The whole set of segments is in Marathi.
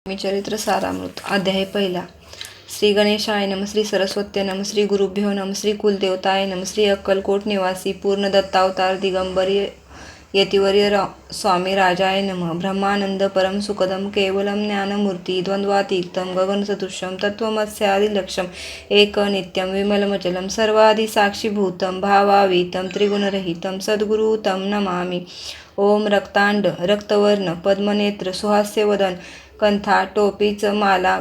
मी चरित्र सारामृत अध्याय पहिला. श्री गणेशाय नम, श्री सरस्वत्ये नम, श्री गुरुभ्यो नम, श्री कुलदेवताय नम, श्री अक्कलकोट निवासी पूर्ण दत्तावतार दिगंबर यतिवर्य स्वामी राजाय नम. ब्रह्मानंद परम सुखदम केवलम ज्ञानमूर्ती द्वंद्वातीतं गगनसदृशं तत्त्वमस्यादिलक्ष्यं एक नित्यं विमलमचलं सर्वादि साक्षीभूतं भावावीतं त्रिगुणरहितं सद्गुरु तं नमामि. ओम रक्तांड रक्तवर्ण पद्मनेत्र सुहास्यवदन कंथा टोपीच माला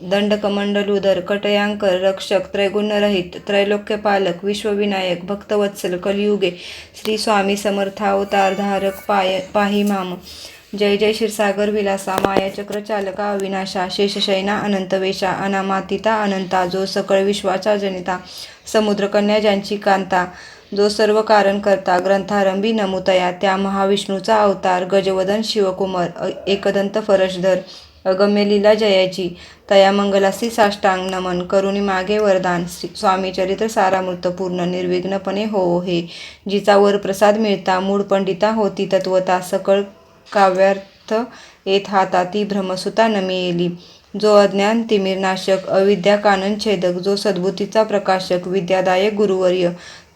दंडकमंडलुधर कटयांकर रक्षक त्रैगुण्यरहित त्रैलोक्यपालक विश्वविनायक भक्तवत्सल कलियुगे श्री स्वामी समर्थावतार धारक पाही माम. जय जय क्षीरसागर विलासा मायाचक्र चालका अविनाशा शेषशयना अनंतवेशा अनामातीता अनंता जो सकळ विश्वाचा जनिता समुद्रकन्या ज्यांची कांता जो सर्व कारण करता ग्रंथारंभी नमुतया त्या महाविष्णूचा अवतार गजवदन शिवकुमार एकदंत फरशधर अगम्य लीला जयाची तया मंगलासी साष्टांग नमन करुणी मागे वरदान. स्वामी चरित्र सारामृत पूर्ण निर्विघ्नपणे हो हे जिचा वर प्रसाद मिळता मूळ पंडिता होती तत्वता सकळ काव्यार्थ येत हाताती भ्रमसुता नमी येली. जो अज्ञान तिमिरनाशक अविद्या कानन छेदक जो सद्बुद्धीचा प्रकाशक विद्यादायक गुरुवर्य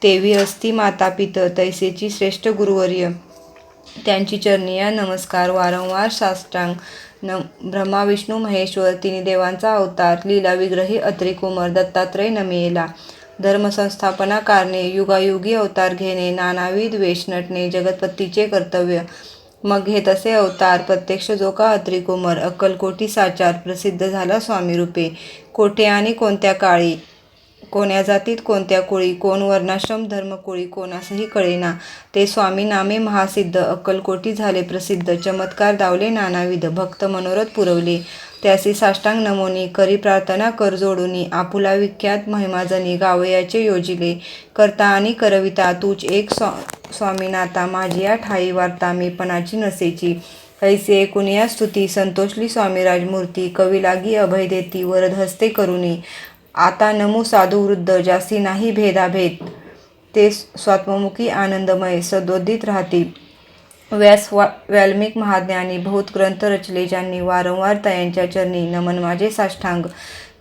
तेवी असती माता पित तैसेची श्रेष्ठ गुरुवर्य त्यांची चरणीया नमस्कार वारंवार साष्टांग ब्रह्मा विष्णू महेश्वर तिन्ही देवांचा अवतार लीला विग्रही अत्रिकुमार दत्तात्रय नमियेला. धर्मसंस्थापना कारणे युगायुगी अवतार घेणे नानाविध वेश नटणे जगतपत्तीचे कर्तव्य मग घेत असे अवतार प्रत्यक्ष जो का अत्रिकुमार अक्कलकोटी साचार प्रसिद्ध झाला स्वामी रूपे. कोठे आणि कोणत्या काळी कोण्या जातीत कोणत्या कुळी कोण वर्णाश्रम धर्मकुळी कोणासही कळेना ते स्वामी नामे महासिद्ध अक्कलकोटी झाले प्रसिद्ध चमत्कार दावले नानाविध भक्त मनोरथ पुरवले त्यासी साष्टांग नमोनी करी प्रार्थना कर जोडुनी आपुला विख्यात महिमाजनी गावयाचे योजिले करता आणि करविता तूच एक स्वामीनाथा माझी ठाई वार्ता मी पणाची नसेची ऐसे एकूनिया स्तुती संतोषली स्वामीराज मूर्ती कवी लागी अभय देती वरद हस्ते करुणी आता नमू साधू वृद्ध जासी नाही भेदाभेद ते स्वात्ममुखी आनंदमय सदोदित राहती. वाल्मिक महाज्ञानी बहुत ग्रंथ रचले ज्यांनी वारंवार तयांच्या चरणी नमन माझे साष्टांग.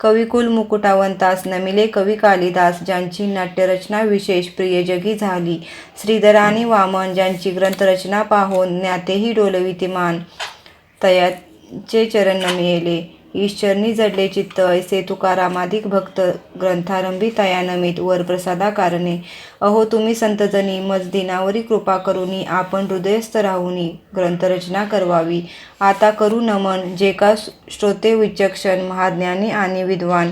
कविकुल मुकुटावंतास नमिले कवी कालिदास ज्यांची नाट्यरचना विशेष प्रिय जगी झाली. श्रीधर आणि वामन ज्यांची ग्रंथरचना पाहोन ज्ञातेही डोलविते मान तयाचे चरण नमियेले. ईश्चरणी जडले चित्त ऐसे तुकारामादिक भक्त ग्रंथारंभी तया नमित वर प्रसादा कारणे. अहो तुम्ही संतजनी मज दिनावरी कृपा करुनी आपण हृदयस्थ राहुनी ग्रंथरचना करवावी. आता करू नमन जे का श्रोते विचक्षण महाज्ञानी आणि विद्वान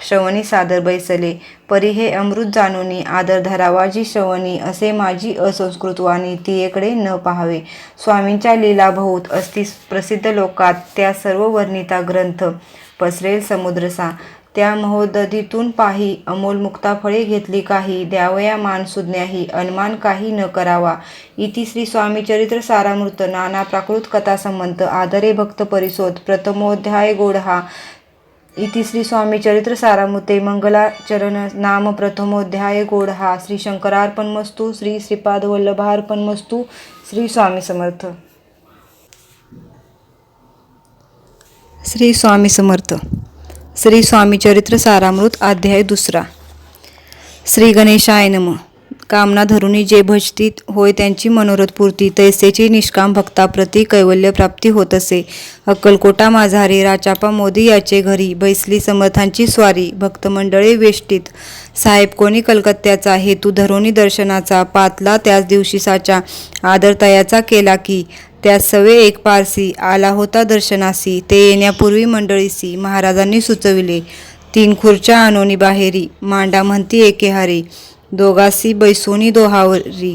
श्रवणी सादर बैसले परी हे अमृत जाणुनी आदर धरावाजी श्रवणी असे माझी असंस्कृत वाणी तियेकडे न पाहावे. स्वामींच्या लीला बहुत असती प्रसिद्ध लोकात त्या सर्व वर्णिता ग्रंथ पसरेल समुद्रसा. त्या महोदधीतून पाही अमोल मुक्ता फळे घेतली काही द्यावया मान सुज्ञाही अनुमान काही न करावा. इति श्री स्वामी चरित्र सारामृत नाना प्राकृत कथा संबंध आदरे भक्त परिसोत प्रथमोध्याय गोडहा. इति श्री स्वामी चरित्र सारामृते मंगलाचरण नाम प्रथमोध्याय गोडहा. श्री शंकरार्पणमस्तु. श्री श्रीपाद वल्लभार्पणमस्तु. श्री स्वामी समर्थ. श्री स्वामी समर्थ. श्री स्वामी चरित्र सारामृत अध्याय दुसरा. श्री गणेशाय नम. कामना धरुनी जे भजतीत होय त्यांची मनोरथ पूर्ती तैसेची निष्काम भक्ताप्रती कैवल्य प्राप्ती होत असे. अक्कलकोटा माझारी राचापा मोदी याचे घरी बैसली समर्थांची स्वारी भक्तमंडळे वेष्टीत साहेब कोणी कलकत्त्याचा हेतू धरोनी दर्शनाचा पातला त्याच दिवशी साचा आदर तयाचा केला की त्यास सवे एक पारसी आला होता दर्शनासी. ते येण्यापूर्वी मंडळीसी महाराजांनी सुचविले 3 खुर्च्या आणोनी बाहेरी मांडा म्हणती एकेहारी दोघासी बैसोनी दोहावरी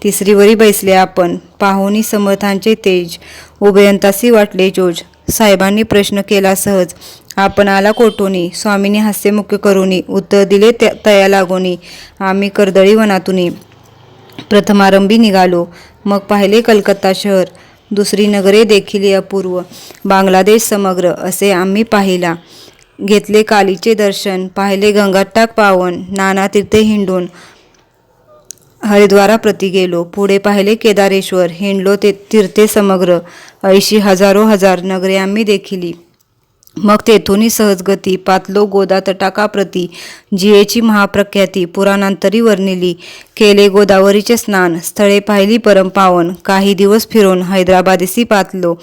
तिसरीवरी बैसले आपण पाहोनी समर्थांचे तेज उभयंतासी वाटले जोज. साहेबांनी प्रश्न केला सहज आपण आला कोठोनी स्वामींनी हास्यमुख्य करुनी उत्तर दिले तया लागोनी आम्ही कर्दळी वनातुनी प्रथमारंभी निघालो. मग पाहिले कलकत्ता शहर दुसरी नगरे देखील अपूर्व बांगलादेश समग्र असे आम्ही पाहिला. घेतले कालीचे दर्शन पाहिले गंगाटाक पावन नाना तीर्थे हिंडून हरिद्वाराप्रती गेलो. पुढे पाहिले केदारेश्वर. हिंडलो ते तीर्थे समग्र. ऐशी हजारो हजार नगरे आम्ही देखिली. मग तेथूनही सहजगती पातलो गोदा तटाकाप्रती. जियेची महाप्रख्याती पुराणांतरी वर्णिली. केले गोदावरीचे स्नान. स्थळे पाहिली परम पावन. काही दिवस फिरून हैदराबादेसी पातलो.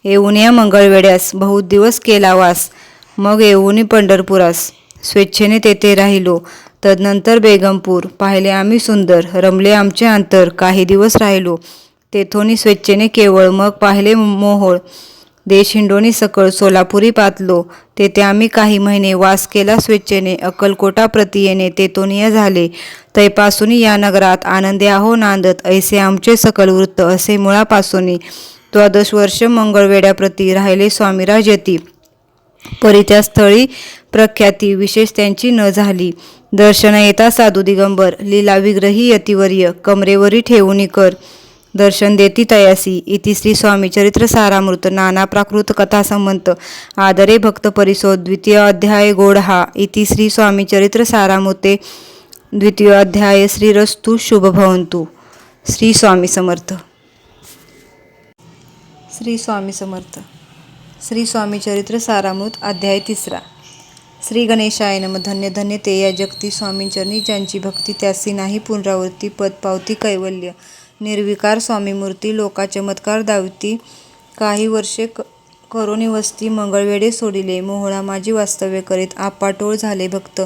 येऊन या मंगळवेड्यास बहुत दिवस केला वास. मग येऊन पंढरपुरास स्वेच्छेने तेथे राहिलो. तदनंतर बेगमपूर पाहिले आम्ही सुंदर. रमले आमचे अंतर. काही दिवस राहिलो तेथोनी स्वेच्छेने केवळ. मग पाहिले मोहोळ. देश हिंडोनी सकळ. सोलापुरी पातलो. तेथे आम्ही काही महिने वास केला स्वेच्छेने. अक्कलकोटा प्रति येणे तेथोनिया झाले. तैपासुनी या नगरात आनंदे आहो नांदत. ऐसे आमचे सकल वृत्त. असे मुळापासुनी 12 वर्ष मंगळवेढ्याप्रती राहिले स्वामीराज यती. परी त्या स्थळी प्रख्याती विशेष त्यांची न झाली. दर्शन येता साधू दिगंबर. लीला विग्रही यतिवर्य. कमरेवरी ठेवूनी कर. दर्शन देती तयासी. इति श्री स्वामी चरित्र सारामृत. नाना प्राकृत कथा संबंत. आदरे भक्त परिसोद. द्वितीय अध्याय गोड हा. इति श्री स्वामी चरित्र सारामृते. द्वितीय अध्याय. श्रीरस्तु शुभ भवन्तु. श्री स्वामी समर्थ. श्री स्वामी समर्थ. श्री स्वामी चरित्र सारामृत. अध्याय 3. श्री गणेशाय नमः. धन्य धन्य ते या जगती स्वामींचरणी ज्यांची भक्ती. त्यासी नाही पुनरावृत्ती. पद पावती कैवल्य. निर्विकार स्वामीमूर्ती. लोका चमत्कार दाविती. काही वर्षे करोनी वस्ती. मंगळवेढे सोडिले. मोहोळा माझी वास्तव्य करीत. आपाटोळ झाले भक्त.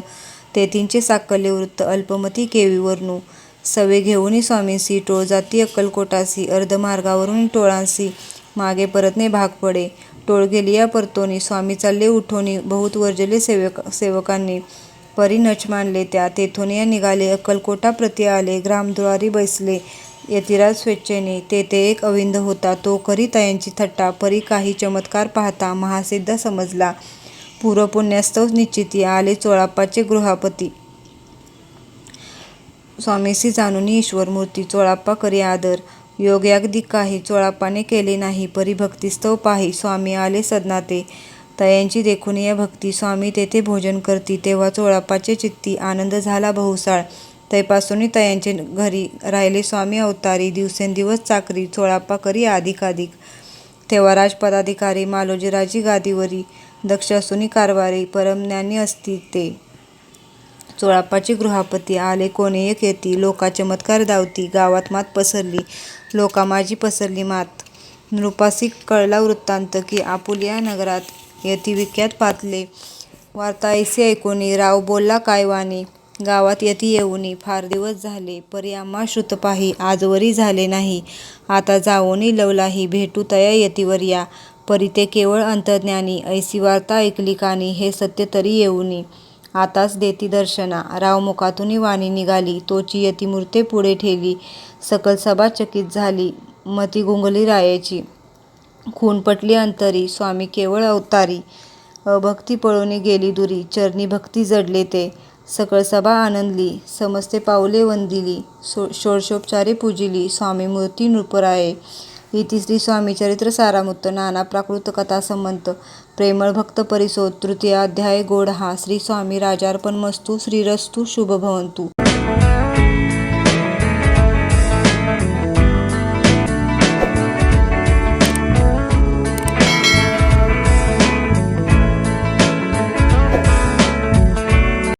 तेथींचे साकल्य वृत्त. अल्पमती केवी वर्णू. सवे घेऊनी स्वामींसी. टोळ जाती अक्कलकोटासी. अर्धमार्गावरून टोळांसी मागे परतणे भाग पडे. टोळ गेलिया परतोनी. स्वामी चालले उठोनी. बहुत वर्जले सेवकांनी. परी नच मानले त्या. तेथोनिया निघाले. अक्कलकोटा प्रति आले. ग्रामद्वारी बैसले यतिराज स्वेच्छेने. तेथे एक अविंद होता. तो करी तयांची थट्टा. परी काही चमत्कार पाहता महासिद्ध समजला. पूर्वपुण्यस्तव निश्चिती. आले चोळाप्पाचे गृहापती. स्वामीसी जाणूनी ईश्वरमूर्ती. चोळाप्पा करी आदर. योगयागदी काही चोळाप्पाने केले नाही. परी भक्तिस्तव पाही. स्वामी आले सदनाते. तयांची देखून या भक्ती. स्वामी तेथे भोजन करती. तेव्हा चोळाप्पाचे चित्ती. आनंद झाला बहुसाळ. तैपासुनी तयांचे घरी राहिले स्वामी अवतारी. दिवसेंदिवस चाकरी. चोळाप्पा करी अधिकाधिक. तेव्हा राजपदाधिकारी. मालोजीराजी गादीवरी. दक्ष असुनी कारभारी. परमज्ञानी असती ते. चोळाप्पाचे गृहापती. आले कोणे एक येती. लोका चमत्कार दावती. गावात मात पसरली. लोका माझी पसरली मात. नृपासी कळला वृत्तांत. की आपुलिया नगरात यती विख्यात पातले. वार्ता ऐसी ऐकोनी. राव बोलला काय वाणी. गावात यती येऊनी. फार दिवस झाले. परी आम्हा श्रुत पाही. आजवरी झाले नाही. आता जावोनी लवलाही. भेटू तया यतिवर्या. परी ते केवळ अंतर्ज्ञानी. ऐसी वार्ता ऐकली कानी. हे सत्य तरी येऊनी. आताच देती दर्शना. राव मुखातून वाणी निघाली. तोची यतिमूर्ते पुढे ठेली. सकल सभा चकित झाली. मती गुंगली रायाची. खून पटली अंतरी. स्वामी केवळ अवतारी. अभक्ती पळून गेली दुरी. चरणी भक्ती जडले ते. सकळ सभा आनंदली. समस्ते पाऊले वंदिली. षोडशोपचारे पूजिली. स्वामी मूर्ती नृपराये. इति श्री स्वामी चरित्र सारामृत. नाना प्राकृत कथा संबंत. प्रेमळ भक्त परिसोद. तृतीय अध्याय गोड हा. श्री स्वामी राजार्पणमस्तु. श्रीरस्तु शुभ भवन्तु.